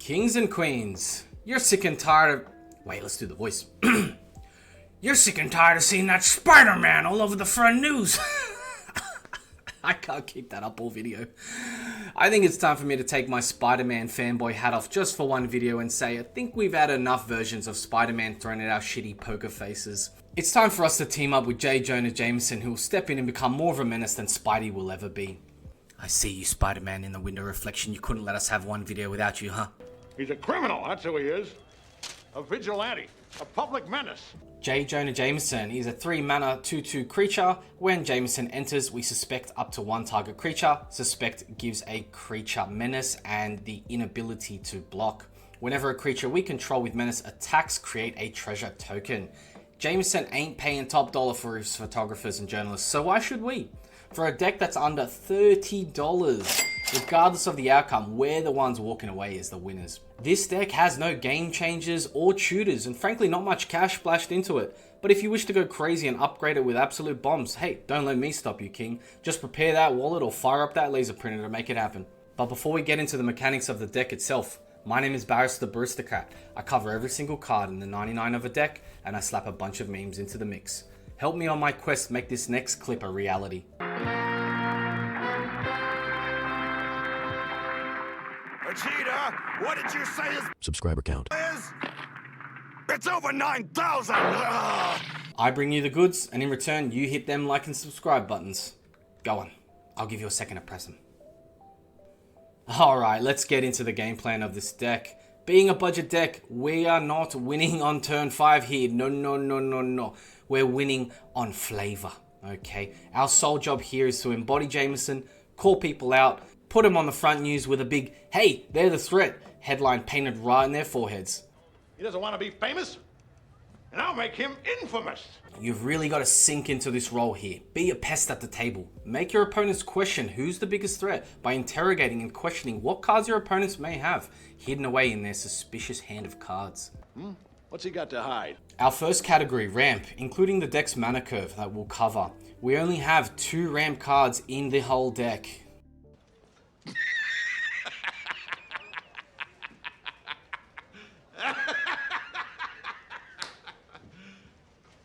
Kings and queens, you're sick and tired of... Wait, let's do the voice. You're sick and tired of seeing that Spider-Man all over the front news. I can't keep that up all video. I think it's time for me to take my Spider-Man fanboy hat off just for one video and say I think we've had enough versions of Spider-Man thrown at our shitty poker faces. It's time for us to team up with Jonah Jameson, who will step in and become more of a menace than Spidey will ever be. I see you, Spider-Man, in the window reflection. You couldn't let us have one video without you, huh? He's a criminal, that's who he is. A vigilante, a public menace. Jonah Jameson is a 3-mana 2/2 creature. When Jameson enters, we suspect up to one target creature. Suspect gives a creature menace and the inability to block. Whenever a creature we control with menace attacks, create a treasure token. Jameson ain't paying top dollar for his photographers and journalists, so why should we? For a deck that's under $30, regardless of the outcome, we're the ones walking away as the winners. This deck has no game changers or tutors, and frankly not much cash splashed into it. But if you wish to go crazy and upgrade it with absolute bombs, hey, don't let me stop you, King. Just prepare that wallet or fire up that laser printer to make it happen. But before we get into the mechanics of the deck itself, my name is Barrister Baristocrat. I cover every single card in the 99 of a deck, and I slap a bunch of memes into the mix. Help me on my quest to make this next clip a reality. Vegeta, what did you say his subscriber count is? It's over 9,000! I bring you the goods, and in return, you hit them like and subscribe buttons. Go on, I'll give you a second to press them. Alright, let's get into the game plan of this deck. Being a budget deck, we are not winning on turn 5 here. No. We're winning on flavor, okay? Our sole job here is to embody Jameson, call people out, put them on the front news with a big, hey, they're the threat, headline painted right in their foreheads. He doesn't want to be famous, and I'll make him infamous. You've really got to sink into this role here. Be a pest at the table. Make your opponents question who's the biggest threat by interrogating and questioning what cards your opponents may have hidden away in their suspicious hand of cards. What's he got to hide? Our first category, ramp, including the deck's mana curve that we'll cover. We only have 2 ramp cards in the whole deck.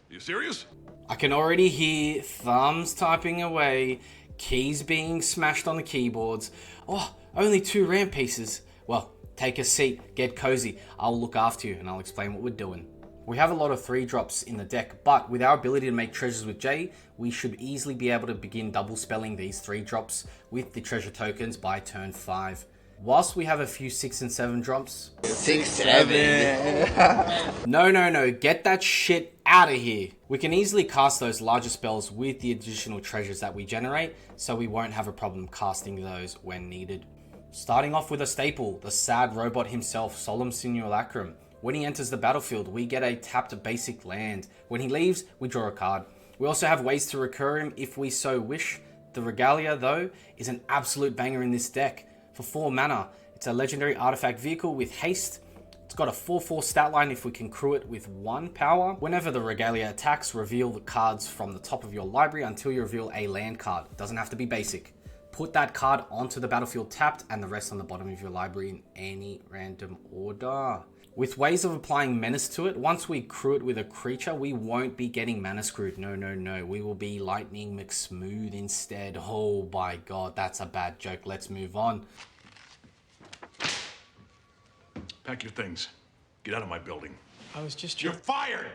You serious? I can already hear thumbs typing away, keys being smashed on the keyboards. Oh, only 2 ramp pieces. Well, take a seat, get cozy. I'll look after you and I'll explain what we're doing. We have a lot of 3-drops in the deck, but with our ability to make treasures with Jay, we should easily be able to begin double spelling these 3-drops with the treasure tokens by turn 5. Whilst we have a few 6 and 7 drops... 6, 7... No, get that shit out of here. We can easily cast those larger spells with the additional treasures that we generate, so we won't have a problem casting those when needed. Starting off with a staple, the sad robot himself, Solemn Simulacrum. When he enters the battlefield, we get a tapped basic land. When he leaves, we draw a card. We also have ways to recur him if we so wish. The Regalia, though, is an absolute banger in this deck. For 4 mana, it's a legendary artifact vehicle with haste. It's got a 4/4 stat line if we can crew it with 1 power. Whenever the Regalia attacks, reveal the cards from the top of your library until you reveal a land card. It doesn't have to be basic. Put that card onto the battlefield tapped and the rest on the bottom of your library in any random order. With ways of applying menace to it, once we crew it with a creature, we won't be getting mana screwed. No. We will be Lightning McSmooth instead. Oh my god, that's a bad joke. Let's move on. Pack your things. Get out of my building. I was just You're fired!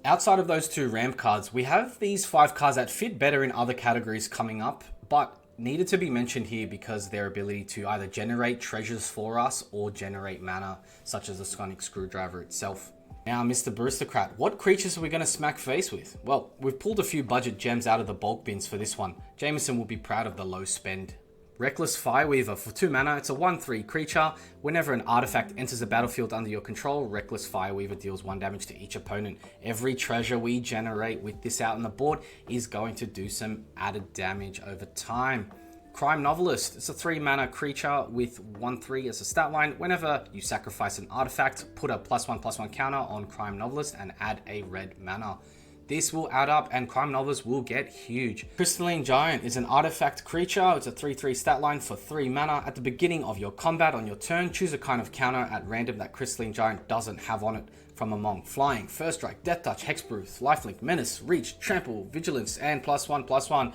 Outside of those 2 ramp cards, we have these 5 cards that fit better in other categories coming up, but needed to be mentioned here because their ability to either generate treasures for us or generate mana, such as the Sonic Screwdriver itself. Now, Mr. Baristocrat, what creatures are we going to smack face with? Well, we've pulled a few budget gems out of the bulk bins for this one. Jameson will be proud of the low spend. Reckless Fireweaver. For 2 mana, it's a 1/3 creature. Whenever an artifact enters the battlefield under your control, Reckless Fireweaver deals 1 damage to each opponent. Every treasure we generate with this out on the board is going to do some added damage over time. Crime Novelist. It's a 3 mana creature with 1/3 as a stat line. Whenever you sacrifice an artifact, put a +1/+1 counter on Crime Novelist and add a red mana. This will add up and crime numbers will get huge. Crystalline Giant is an artifact creature. It's a 3/3 stat line for 3 mana. At the beginning of your combat on your turn, choose a kind of counter at random that Crystalline Giant doesn't have on it from among flying, first strike, death touch, hexproof, lifelink, menace, reach, trample, vigilance, and +1/+1.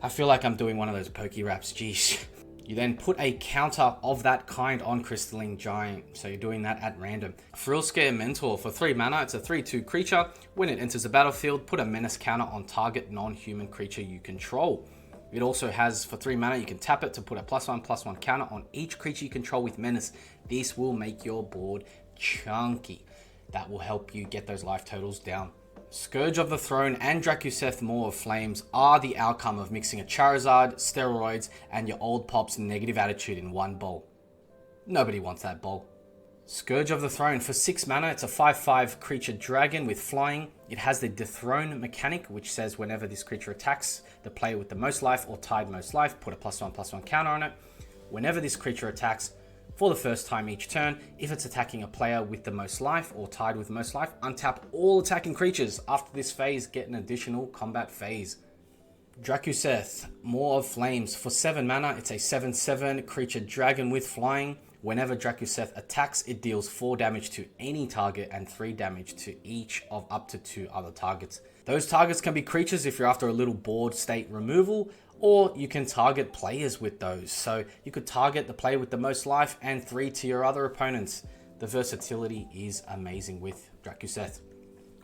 I feel like I'm doing one of those pokey raps, geez. You then put a counter of that kind on Crystalline Giant, so you're doing that at random. Frill Scare Mentor for 3 mana, it's a 3/2 creature. When it enters the battlefield, put a menace counter on target non-human creature you control. It also has, for 3 mana, you can tap it to put a +1/+1 counter on each creature you control with menace. This will make your board chunky. That will help you get those life totals down. Scourge of the Throne and Drakuseth Maw of Flames are the outcome of mixing a Charizard, steroids, and your old pop's negative attitude in one bowl. Nobody wants that bowl. Scourge of the Throne for 6 mana, it's a 5/5 creature dragon with flying. It has the Dethrone mechanic, which says whenever this creature attacks the player with the most life or tied most life, put a +1/+1 counter on it. Whenever this creature attacks, for the first time each turn, if it's attacking a player with the most life or tied with the most life, untap all attacking creatures. After this phase, get an additional combat phase. Drakuseth, Maw of Flames. For 7 mana, it's a 7/7 creature dragon with flying. Whenever Drakuseth attacks, it deals 4 damage to any target and 3 damage to each of up to 2 other targets. Those targets can be creatures if you're after a little board state removal, or you can target players with those. So you could target the player with the most life and 3 to your other opponents. The versatility is amazing with Drakuseth.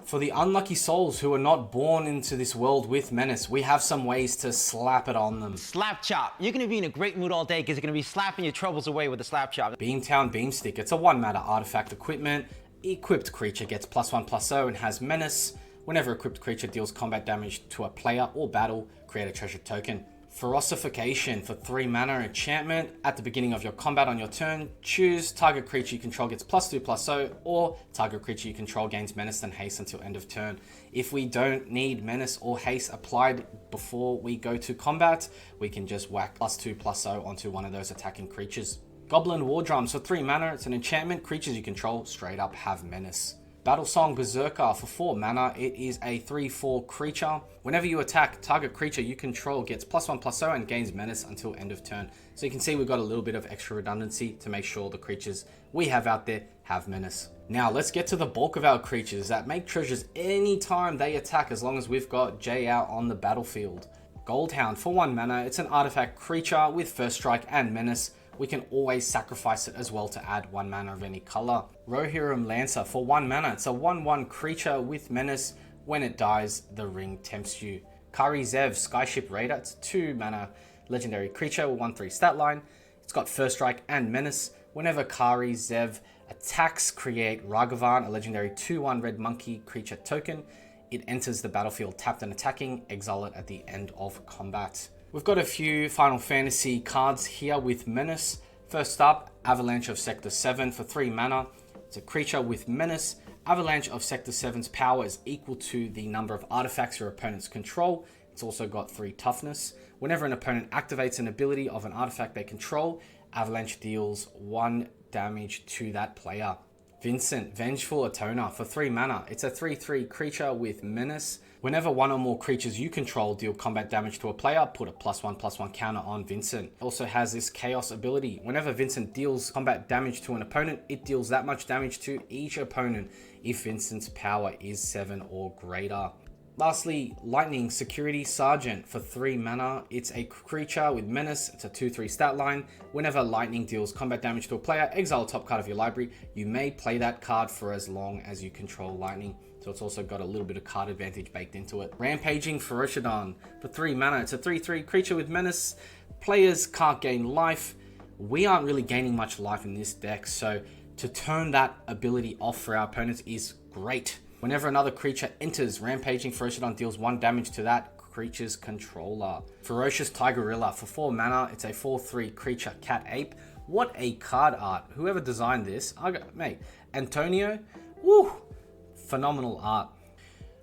For the unlucky souls who are not born into this world with menace, we have some ways to slap it on them. Slap chop. You're gonna be in a great mood all day because you're gonna be slapping your troubles away with the slap chop. Beamtown Beamstick. It's a 1 mana artifact equipment. Equipped creature gets +1/+0 and has menace. Whenever equipped creature deals combat damage to a player or battle, create a treasure token. Ferocification for 3 mana enchantment. At the beginning of your combat on your turn, choose target creature you control gets +2/+0, or target creature you control gains menace and haste until end of turn. If we don't need menace or haste applied before we go to combat, we can just whack +2/+0 onto one of those attacking creatures. Goblin War Drums for 3 mana. It's an enchantment. Creatures you control straight up have menace. Battlesong Berserker for 4 mana. It is a 3/4 creature. Whenever you attack, target creature you control gets +1/+0 and gains menace until end of turn. So you can see we've got a little bit of extra redundancy to make sure the creatures we have out there have menace. Now let's get to the bulk of our creatures that make treasures anytime they attack, as long as we've got Jay out on the battlefield. Goldhound for 1 mana. It's an artifact creature with first strike and menace. We can always sacrifice it as well to add 1 mana of any color. Rohirrim Lancer for 1 mana. It's a 1/1 creature with menace. When it dies, the ring tempts you. Kari Zev, Skyship Raider. It's a 2 mana legendary creature with 1/3 stat line. It's got first strike and menace. Whenever Kari Zev attacks, create Ragavan, a legendary 2/1 red monkey creature token. It enters the battlefield tapped and attacking. Exile it at the end of combat. We've got a few Final Fantasy cards here with menace. First up, Avalanche of Sector 7 for 3 mana. It's a creature with menace. Avalanche of Sector 7's power is equal to the number of artifacts your opponents control. It's also got 3 toughness. Whenever an opponent activates an ability of an artifact they control, Avalanche deals 1 damage to that player. Vincent, Vengeful Atona for 3 mana. It's a 3/3 creature with menace. Whenever 1 or more creatures you control deal combat damage to a player, put a +1/+1 counter on Vincent. It also has this Chaos ability. Whenever Vincent deals combat damage to an opponent, it deals that much damage to each opponent if Vincent's power is 7 or greater. Lastly, Lightning Security Sergeant for 3 mana. It's a creature with menace. It's a 2/3 stat line. Whenever lightning deals combat damage to a player, exile a top card of your library. You may play that card for as long as you control lightning. So it's also got a little bit of card advantage baked into it. Rampaging Ferocidon for 3 mana. It's a 3/3 creature with menace. Players can't gain life. We aren't really gaining much life in this deck, so to turn that ability off for our opponents is great. Whenever another creature enters, Rampaging Ferocidon deals 1 damage to that creature's controller. Ferocious Tigerilla for 4 mana. It's a 4/3 creature cat ape. What a card art. Whoever designed this, mate, Antonio, woo, phenomenal art.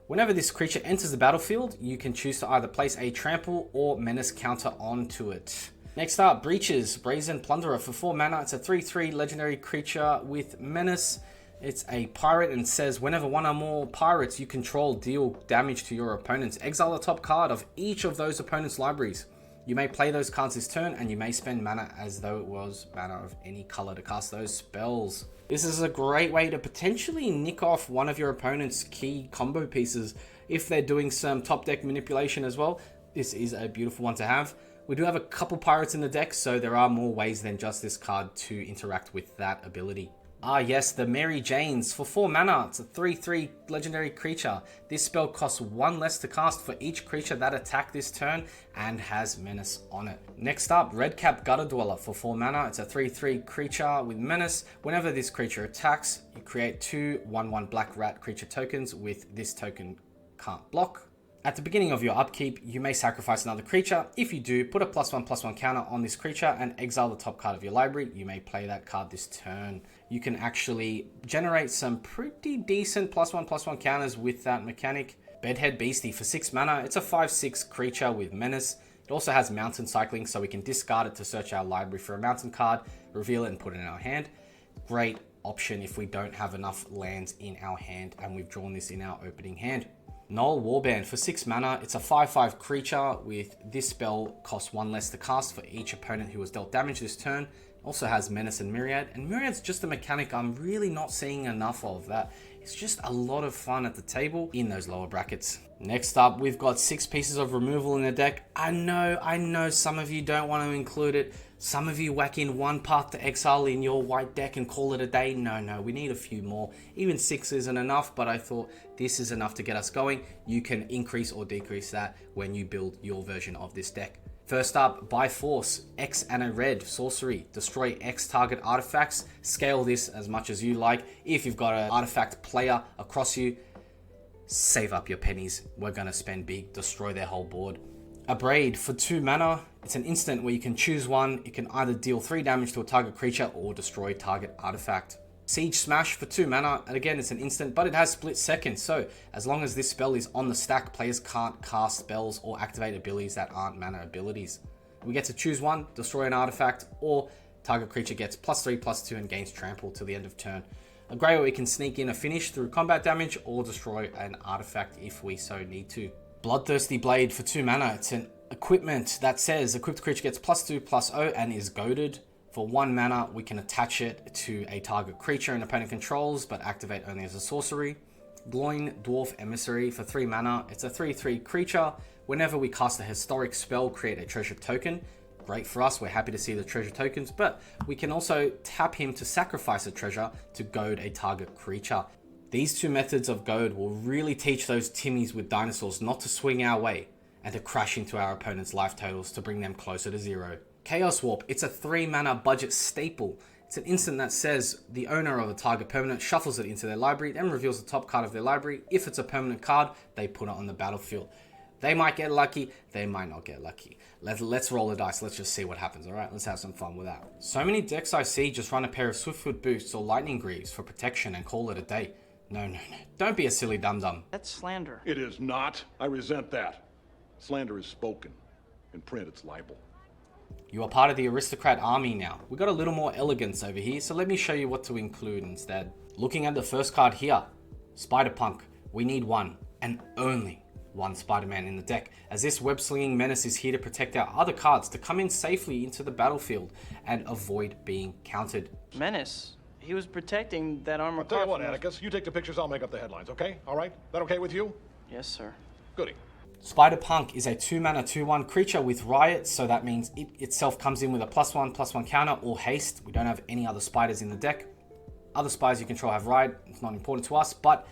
Whenever this creature enters the battlefield, you can choose to either place a trample or menace counter onto it. Next up, Breaches, Brazen Plunderer for 4 mana. It's a 3/3 legendary creature with menace. It's a pirate and says whenever one or more pirates you control deal damage to your opponents, exile the top card of each of those opponents' libraries. You may play those cards this turn, and you may spend mana as though it was mana of any color to cast those spells. This is a great way to potentially nick off one of your opponent's key combo pieces if they're doing some top deck manipulation as well. This is a beautiful one to have. We do have a couple pirates in the deck, so there are more ways than just this card to interact with that ability. Ah yes, the Mary Janes for 4 mana. It's a 3/3 legendary creature. This spell costs 1 less to cast for each creature that attack this turn and has menace on it. Next up, Redcap Gutter Dweller for 4 mana. It's a 3/3 creature with menace. Whenever this creature attacks, you create 2 1/1 black rat creature tokens with this token can't block. At the beginning of your upkeep, you may sacrifice another creature. If you do, put a +1/+1 counter on this creature and exile the top card of your library. You may play that card this turn. You can actually generate some pretty decent +1/+1 counters with that mechanic. Bedhead Beastie for 6 mana. It's a 5/6 creature with menace. It also has mountain cycling, so we can discard it to search our library for a mountain card, reveal it and put it in our hand. Great option if we don't have enough lands in our hand and we've drawn this in our opening hand. Null Warband for 6 mana. It's a 5/5 creature with this spell costs 1 less to cast for each opponent who has dealt damage this turn. Also has Menace and Myriad. And Myriad's just a mechanic I'm really not seeing enough of. That it's just a lot of fun at the table in those lower brackets. Next up, we've got 6 pieces of removal in the deck. I know some of you don't want to include it. Some of you whack in 1 Path to Exile in your white deck and call it a day. No, we need a few more. Even 6 isn't enough, but I thought this is enough to get us going. You can increase or decrease that when you build your version of this deck. First up, by force, X and a red sorcery. Destroy X target artifacts. Scale this as much as you like. If you've got an artifact player across you, save up your pennies. We're gonna spend big. Destroy their whole board. Abrade for 2 mana. It's an instant where you can choose one. It can either deal 3 damage to a target creature or destroy target artifact. Siege Smash for 2 mana, and again it's an instant, but it has split second, so as long as this spell is on the stack, players can't cast spells or activate abilities that aren't mana abilities. We get to choose one, destroy an artifact, or target creature gets +3/+2 and gains trample till the end of turn. A great way we can sneak in a finish through combat damage or destroy an artifact if we so need to. Bloodthirsty Blade for 2 mana. It's an equipment that says equipped creature gets +2/+0 and is goaded. For 1 mana, we can attach it to a target creature an opponent controls, but activate only as a sorcery. Gloin Dwarf Emissary for 3 mana. It's a 3/3 creature. Whenever we cast a historic spell, create a treasure token. Great for us, we're happy to see the treasure tokens, but we can also tap him to sacrifice a treasure to goad a target creature. These 2 methods of goad will really teach those Timmies with dinosaurs not to swing our way and to crash into our opponent's life totals to bring them closer to 0. Chaos Warp, it's a 3 mana budget staple. It's an instant that says the owner of a target permanent shuffles it into their library, then reveals the top card of their library. If it's a permanent card, they put it on the battlefield. They might get lucky, they might not get lucky. Let's roll the dice, let's just see what happens, alright? Let's have some fun with that. So many decks I see just run a pair of Swiftfoot Boosts or Lightning Greaves for protection and call it a day. No. Don't be a silly dum-dum. That's slander. It is not. I resent that. Slander is spoken. In print, it's libel. You are part of the aristocrat army now. We got a little more elegance over here, so let me show you what to include instead. Looking at the first card here, Spider-Punk. We need one, and only one Spider-Man in the deck, as this web-slinging menace is here to protect our other cards to come in safely into the battlefield and avoid being countered. Menace. He was protecting that armor. I'll tell you what, Atticus. You take the pictures, I'll make up the headlines, okay? All right? That okay with you? Yes, sir. Goody. Spider-Punk is a 2 mana 2/1 creature with Riot, so that means it itself comes in with a +1/+1 counter or haste. We don't have any other spiders in the deck. Other spiders you control have Riot. It's not important to us, but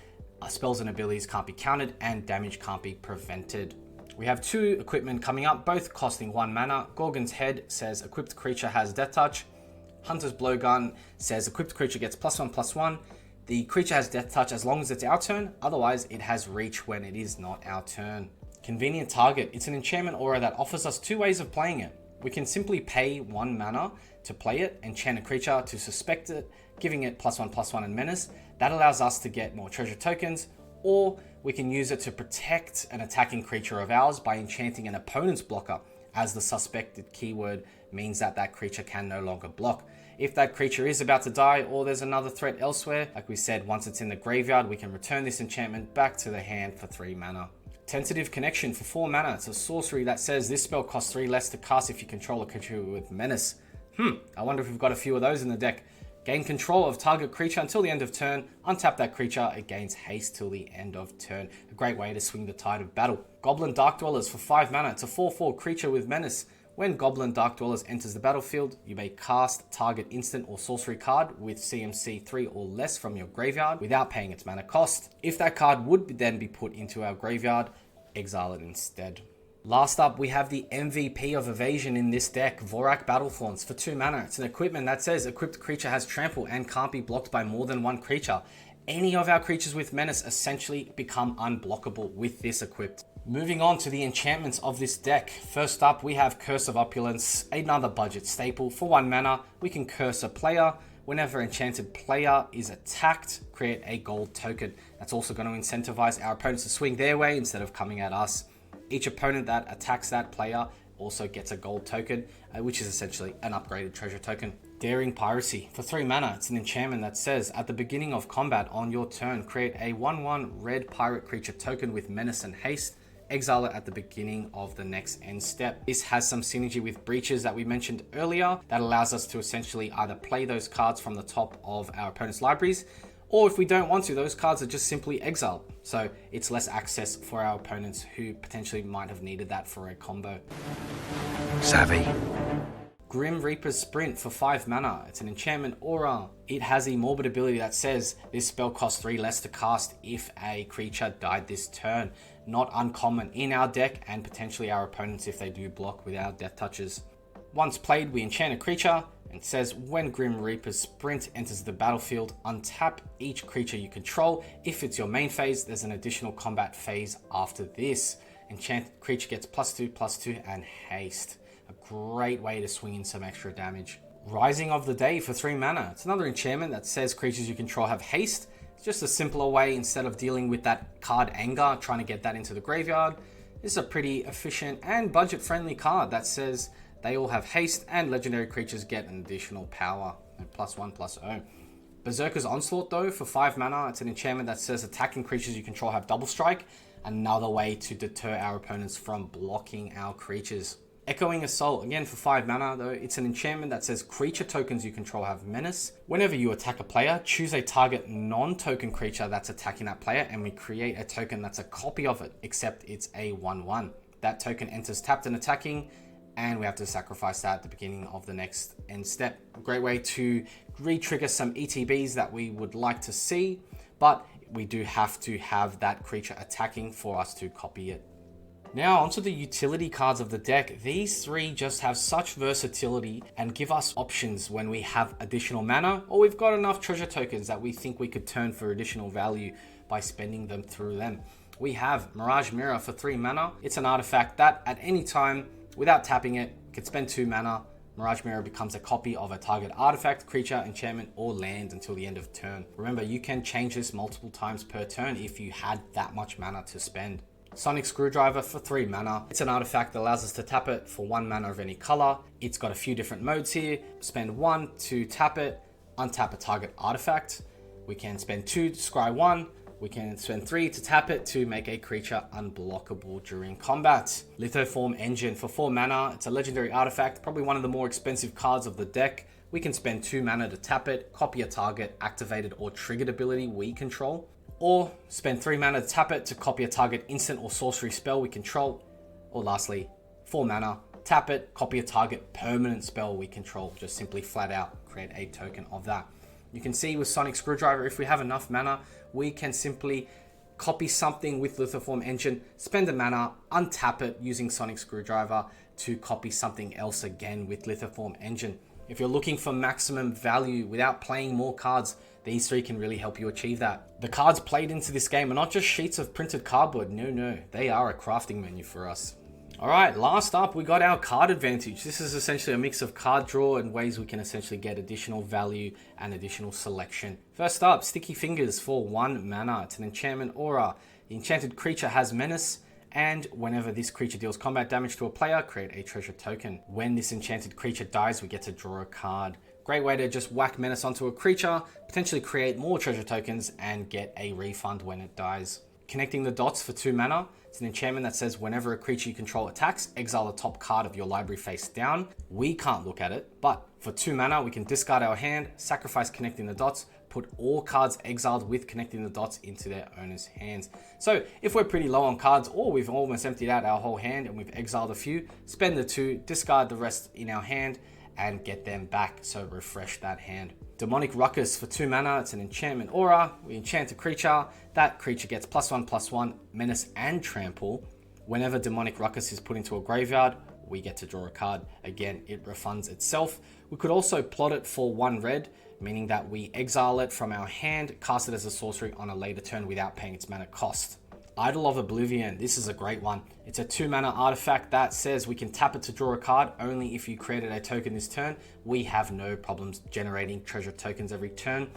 spells and abilities can't be countered and damage can't be prevented. We have 2 equipment coming up, both costing 1 mana. Gorgon's Head says equipped creature has Death Touch. Hunter's Blowgun says equipped creature gets +1/+1. The creature has Death Touch as long as it's our turn, otherwise it has Reach when it is not our turn. Convenient Target. It's an enchantment aura that offers us 2 ways of playing it. We can simply pay 1 mana to play it, enchant a creature to suspect it, giving it +1/+1 and menace. That allows us to get more treasure tokens, or we can use it to protect an attacking creature of ours by enchanting an opponent's blocker, as the suspected keyword means that that creature can no longer block. If that creature is about to die or there's another threat elsewhere, like we said, once it's in the graveyard, we can return this enchantment back to the hand for 3 mana. Tentative Connection for 4 mana. It's a sorcery that says this spell costs 3 less to cast if you control a creature with Menace. I wonder if we've got a few of those in the deck. Gain control of target creature until the end of turn. Untap that creature. It gains haste till the end of turn. A great way to swing the tide of battle. Goblin Dark Dwellers for 5 mana. It's a 4/4 creature with Menace. When Goblin Dark Dwellers enters the battlefield, you may cast target instant or sorcery card with CMC 3 or less from your graveyard without paying its mana cost. If that card would then be put into our graveyard, exile it instead. Last up, we have the MVP of evasion in this deck, Vorak Battleflaunts for 2 mana. It's an equipment that says equipped creature has trample and can't be blocked by more than one creature. Any of our creatures with Menace essentially become unblockable with this equipped. Moving on to the enchantments of this deck. First up, we have Curse of Opulence, another budget staple. For 1 mana, we can curse a player. Whenever enchanted player is attacked, create a gold token. That's also going to incentivize our opponents to swing their way instead of coming at us. Each opponent that attacks that player also gets a gold token, which is essentially an upgraded treasure token. Daring Piracy for 3 mana. It's an enchantment that says at the beginning of combat on your turn, create a 1/1 red pirate creature token with Menace and Haste. Exile it at the beginning of the next end step. This has some synergy with Breaches that we mentioned earlier that allows us to essentially either play those cards from the top of our opponent's libraries, or if we don't want to, those cards are just simply exiled. So it's less access for our opponents who potentially might have needed that for a combo. Savvy. Grim Reaper's Sprint for 5 mana. It's an enchantment aura. It has a morbid ability that says this spell costs 3 less to cast if a creature died this turn. Not uncommon in our deck and potentially our opponents if they do block with our death touches. Once played, we enchant a creature. It says when Grim Reaper's Sprint enters the battlefield, untap each creature you control. If it's your main phase, there's an additional combat phase after this. Enchanted creature gets +2/+2 and haste. A great way to swing in some extra damage. Rising of the Day for 3 mana. It's another enchantment that says creatures you control have haste. It's just a simpler way instead of dealing with that card Anger, trying to get that into the graveyard. This is a pretty efficient and budget-friendly card that says they all have haste and legendary creatures get an additional power. +1/+0. Berserker's Onslaught though for 5 mana. It's an enchantment that says attacking creatures you control have double strike. Another way to deter our opponents from blocking our creatures. Echoing Assault, again for 5 mana though, it's an enchantment that says creature tokens you control have Menace. Whenever you attack a player, choose a target non-token creature that's attacking that player and we create a token that's a copy of it, except it's a 1/1. That token enters tapped and attacking, and we have to sacrifice that at the beginning of the next end step. A great way to re-trigger some ETBs that we would like to see, but we do have to have that creature attacking for us to copy it. Now onto the utility cards of the deck. These 3 just have such versatility and give us options when we have additional mana or we've got enough treasure tokens that we think we could turn for additional value by spending them through them. We have Mirage Mirror for 3 mana. It's an artifact that at any time, without tapping it, could spend 2 mana. Mirage Mirror becomes a copy of a target artifact, creature, enchantment, or land until the end of turn. Remember, you can change this multiple times per turn if you had that much mana to spend. Sonic Screwdriver for 3 mana. It's an artifact that allows us to tap it for 1 mana of any color. It's got a few different modes here. Spend 1 to tap it, untap a target artifact. We can spend 2 to scry 1. We can spend 3 to tap it to make a creature unblockable during combat. Lithoform Engine for 4 mana. It's a legendary artifact, probably one of the more expensive cards of the deck. We can spend 2 mana to tap it, copy a target, activated or triggered ability we control. Or spend 3 mana to tap it to copy a target instant or sorcery spell we control. Or lastly, 4 mana, tap it, copy a target permanent spell we control. Just simply flat out create a token of that. You can see with Sonic Screwdriver, if we have enough mana, we can simply copy something with Lithoform Engine, spend a mana, untap it using Sonic Screwdriver to copy something else again with Lithoform Engine. If you're looking for maximum value without playing more cards, these 3 can really help you achieve that. The cards played into this game are not just sheets of printed cardboard, no, they are a crafting menu for us. Alright, last up we got our card advantage. This is essentially a mix of card draw and ways we can essentially get additional value and additional selection. First up, Sticky Fingers for 1 mana. It's an enchantment aura. The enchanted creature has Menace, and whenever this creature deals combat damage to a player, create a treasure token. When this enchanted creature dies, we get to draw a card. Great way to just whack Menace onto a creature, potentially create more treasure tokens, and get a refund when it dies. Connecting the Dots for 2 mana. It's an enchantment that says whenever a creature you control attacks, exile the top card of your library face down. We can't look at it, but for 2 mana, we can discard our hand, sacrifice Connecting the Dots, put all cards exiled with Connecting the Dots into their owner's hands. So if we're pretty low on cards, or we've almost emptied out our whole hand and we've exiled a few, spend the 2, discard the rest in our hand, and get them back, so refresh that hand. Demonic Ruckus for 2 mana, it's an enchantment aura. We enchant a creature, that creature gets +1/+1, menace and trample. Whenever Demonic Ruckus is put into a graveyard, we get to draw a card. Again, it refunds itself. We could also plot it for 1 red, meaning that we exile it from our hand, cast it as a sorcery on a later turn without paying its mana cost. Idol of Oblivion, this is a great one. It's a 2 mana artifact that says we can tap it to draw a card only if you created a token this turn. We have no problems generating treasure tokens every turn.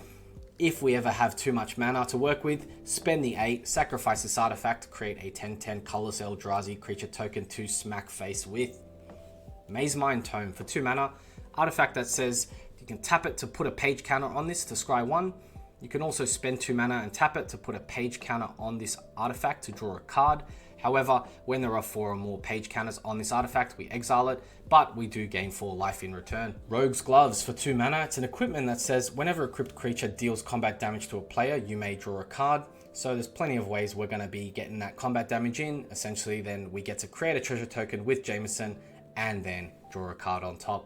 If we ever have too much mana to work with, spend the 8, sacrifice this artifact to create a 10/10 colorless Eldrazi creature token to smack face with. Maze Mind Tome for 2 mana, artifact that says you can tap it to put a page counter on this to scry 1. You can also spend 2 mana and tap it to put a page counter on this artifact to draw a card. However, when there are 4 or more page counters on this artifact, we exile it, but we do gain 4 life in return. Rogue's Gloves for 2 mana. It's an equipment that says whenever a equipped creature deals combat damage to a player, you may draw a card. So there's plenty of ways we're going to be getting that combat damage in. Essentially, then we get to create a treasure token with Jameson and then draw a card on top.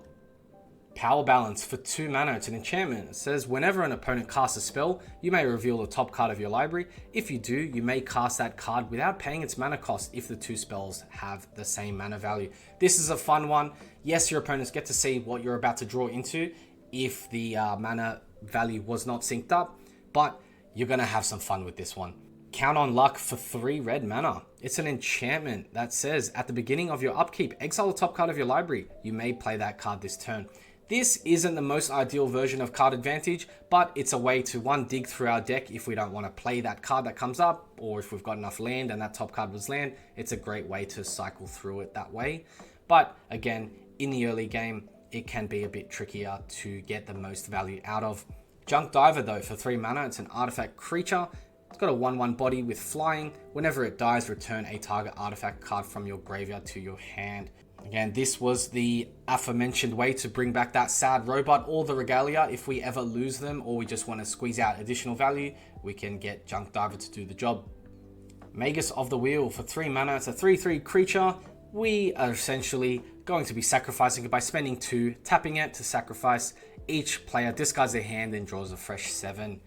Power Balance for 2 mana, it's an enchantment. It says whenever an opponent casts a spell, you may reveal the top card of your library. If you do, you may cast that card without paying its mana cost if the 2 spells have the same mana value. This is a fun one. Yes, your opponents get to see what you're about to draw into if the mana value was not synced up, but you're going to have some fun with this one. Count on Luck for 3 red mana. It's an enchantment that says at the beginning of your upkeep, exile the top card of your library. You may play that card this turn. This isn't the most ideal version of card advantage, but it's a way to, 1, dig through our deck if we don't want to play that card that comes up, or if we've got enough land and that top card was land, it's a great way to cycle through it that way. But again, in the early game, it can be a bit trickier to get the most value out of. Junk Diver though, for 3 mana, it's an artifact creature. It's got a 1/1 body with flying. Whenever it dies, return a target artifact card from your graveyard to your hand. Again, this was the aforementioned way to bring back that sad robot or the regalia. If we ever lose them or we just want to squeeze out additional value, we can get Junk Diver to do the job. Magus of the Wheel for 3 mana. It's a 3/3 creature. We are essentially going to be sacrificing it by spending 2, tapping it to sacrifice. Each player discards their hand and draws a fresh 7.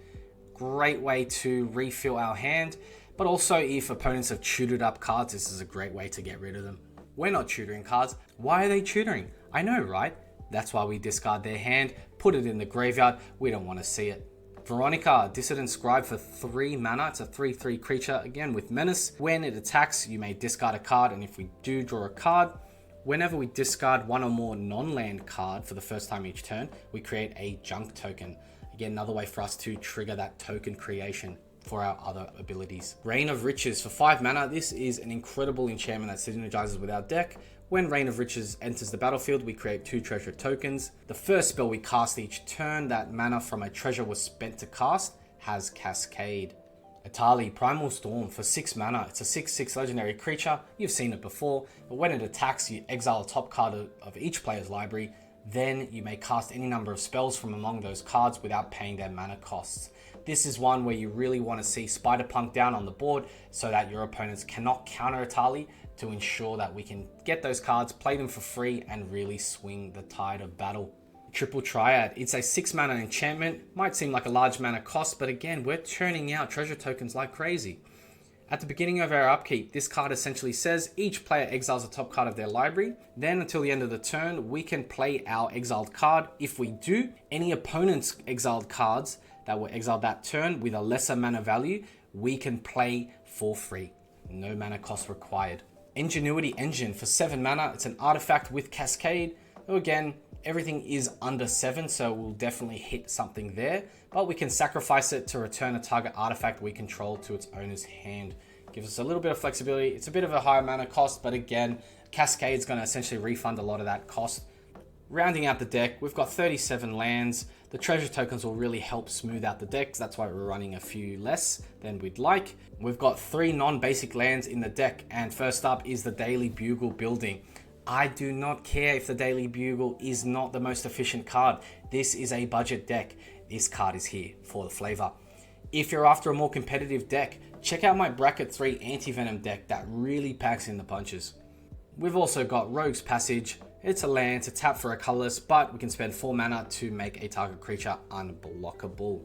Great way to refill our hand, but also if opponents have tutored up cards, this is a great way to get rid of them. We're not tutoring cards. Why are they tutoring? I know, right? That's why we discard their hand, put it in the graveyard. We don't want to see it. Veronica, Dissident Scribe for 3 mana. It's a 3/3 creature, again with menace. When it attacks, you may discard a card, and if we do draw a card, whenever we discard 1 or more non-land card for the first time each turn, we create a junk token. Again, another way for us to trigger that token creation for our other abilities. Reign of Riches for 5 mana. This is an incredible enchantment that synergizes with our deck. When Reign of Riches enters the battlefield, we create 2 treasure tokens. The first spell we cast each turn that mana from a treasure was spent to cast has Cascade. Atali, Primal Storm for 6 mana. It's a 6/6 legendary creature. You've seen it before, but when it attacks, you exile a top card of each player's library. Then you may cast any number of spells from among those cards without paying their mana costs. This is one where you really want to see Spider-Punk down on the board so that your opponents cannot counter Atali, to ensure that we can get those cards, play them for free, and really swing the tide of battle. Triple Triad, it's a 6 mana enchantment. Might seem like a large mana cost, but again, we're churning out treasure tokens like crazy. At the beginning of our upkeep, this card essentially says each player exiles a top card of their library. Then until the end of the turn, we can play our exiled card. If we do, any opponent's exiled cards that were exiled that turn with a lesser mana value, we can play for free. No mana cost required. Ingenuity Engine for 7 mana. It's an artifact with Cascade. Again, everything is under 7, so we'll definitely hit something there. But we can sacrifice it to return a target artifact we control to its owner's hand. Gives us a little bit of flexibility. It's a bit of a higher mana cost, but again, Cascade's going to essentially refund a lot of that cost. Rounding out the deck, we've got 37 lands. The treasure tokens will really help smooth out the deck. That's why we're running a few less than we'd like. We've got 3 non-basic lands in the deck, and first up is the Daily Bugle building. I do not care if the Daily Bugle is not the most efficient card. This is a budget deck. This card is here for the flavor. If you're after a more competitive deck, check out my Bracket 3 Anti-Venom deck that really packs in the punches. We've also got Rogue's Passage. It's a land to tap for a colorless, but we can spend 4 mana to make a target creature unblockable.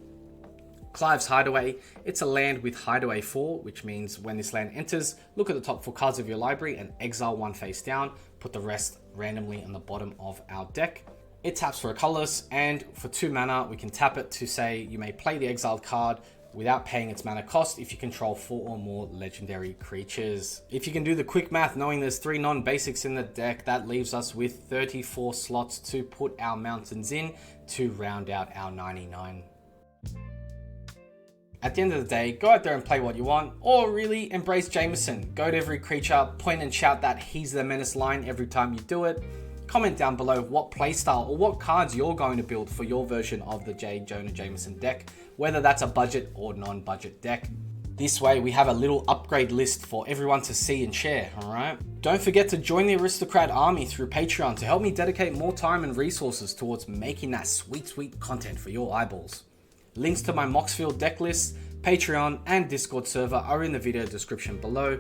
Clive's Hideaway. It's a land with Hideaway 4, which means when this land enters, look at the top 4 cards of your library and exile 1 face down, put the rest randomly on the bottom of our deck. It taps for a colorless, and for 2 mana, we can tap it to say you may play the exiled card without paying its mana cost if you control 4 or more legendary creatures. If you can do the quick math knowing there's 3 non-basics in the deck, that leaves us with 34 slots to put our mountains in to round out our 99. At the end of the day, go out there and play what you want, or really embrace Jameson. Go to every creature, point and shout that he's the menace line every time you do it. Comment down below what playstyle or what cards you're going to build for your version of the Jonah Jameson deck, whether that's a budget or non-budget deck. This way we have a little upgrade list for everyone to see and share, alright? Don't forget to join the Aristocrat Army through Patreon to help me dedicate more time and resources towards making that sweet content for your eyeballs. Links to my Moxfield deck list, Patreon and Discord server are in the video description below.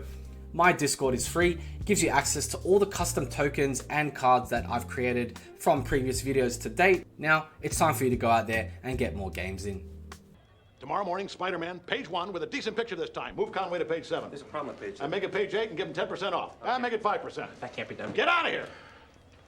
My Discord is free, gives you access to all the custom tokens and cards that I've created from previous videos to date. Now, it's time for you to go out there and get more games in. Tomorrow morning, Spider-Man, page 1 with a decent picture this time. Move Conway to page 7. There's a problem with page 7. And make it page 8 and give him 10% off. And make it 5%. That can't be done. Get out of here!